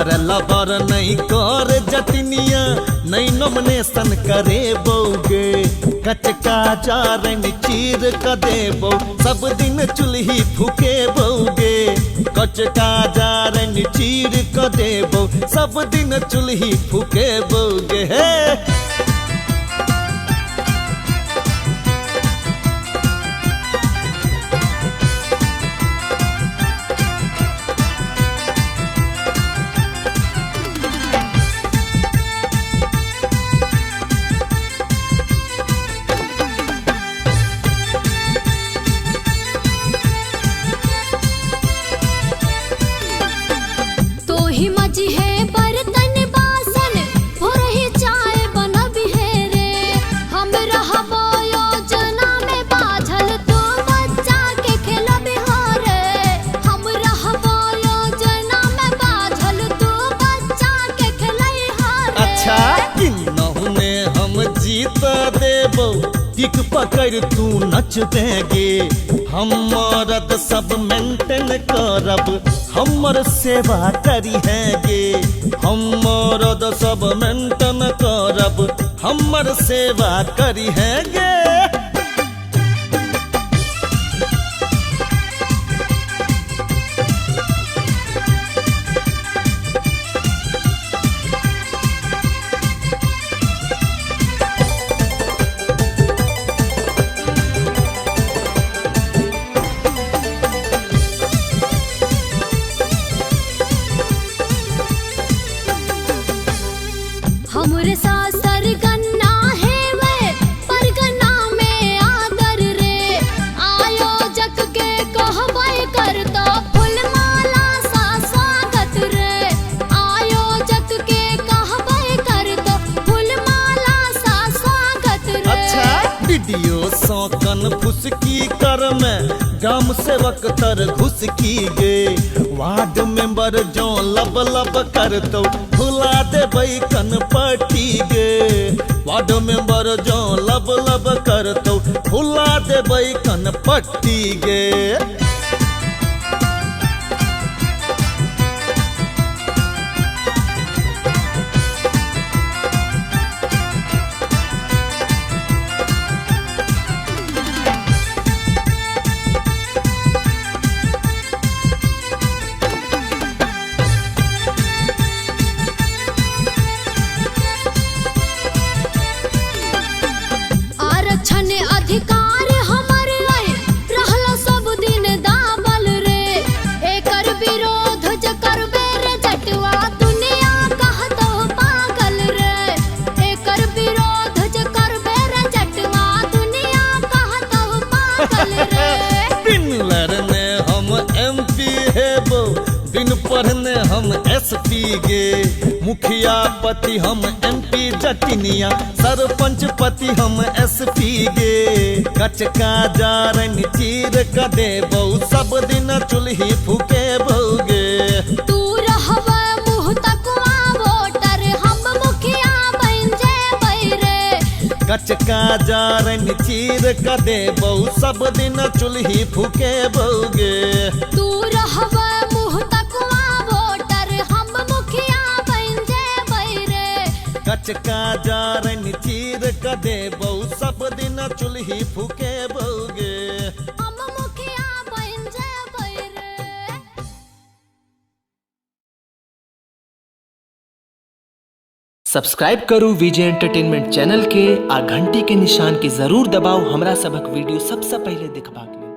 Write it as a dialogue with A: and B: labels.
A: लबर लबर नहीं कर जतनिया नहीं नॉमिनेशन करे बोगे कचका जारन चीर क देबो सब दिन चुल्ही फूके बोगे कचका जारन चीर क देबो सब दिन चुल्ही फूके बोगे हे
B: मजी है बर्तन बासन हो रही चाय बनबी है रे हम रहबो योजना में बाझल तो बच्चा के खेलबी हो रे हम रहबो योजना में बाझल तो बच्चा के खेलई हो रे
A: अच्छा किन्नहु में हम जीत देबो टिक पकड़ तू नच देगे हम मरद सब मेंटेन करब हमर सेवा करी है गे हम मरद सब मेंटेन करब हमर सेवा करी है गे
B: हमरे सासर गन्ना है वे परगना में आदर रे आयोजक के कहबै करतो फूलमाला सा स्वागत रे आयोजक के कहबै करतो फूलमाला सा स्वागत रे
A: अच्छा वीडियो सौकन फुसकी कर में ग्राम सेवक तर घुसकी गे वार्ड मेंबर जो लब लब करतो भुला देबै कन पटी गे वार्ड मेंबर जो लब लब करतो भुला देबै कन पट्टी गे
B: आरक्षण अधिकार हमर आई रहलो सब दिन दाबल रे एकर विरोध ज करबे रे जटवा दुनिया कहतो पागल रे एकर विरोध ज करबे रे जटवा दुनिया कहतो पागल रे
A: बिन लड़ने हम एमपी हेबो बिन पढ़ने हम एसपी गे मुखिया पति हम एमपी जटिनिया सरपंच पति हम एसपी गे कचका जारन चीर क देबो सब दिन चुल्ही फूके बोगे
B: तू रहबे मुँह तकवा वोटर हम मुखिया बन जेबै रे
A: कचका जारन चीर क देबो सब दिन चुल्ही फूके बोगे
B: तू रहबे मुँह तकवा वोटर हम मुखिया बन जेबै रे
A: कचका जारन चीर क देबो सब दिन चुल्ही फूके बोगे
B: हम मुखिया बन जेबै रे
C: सब्सक्राइब करू विजय एंटरटेनमेंट चैनल के आ घंटी के निशान के जरूर दबाओ हमरा सबक वीडियो सबसे पहले देखबाक लेल।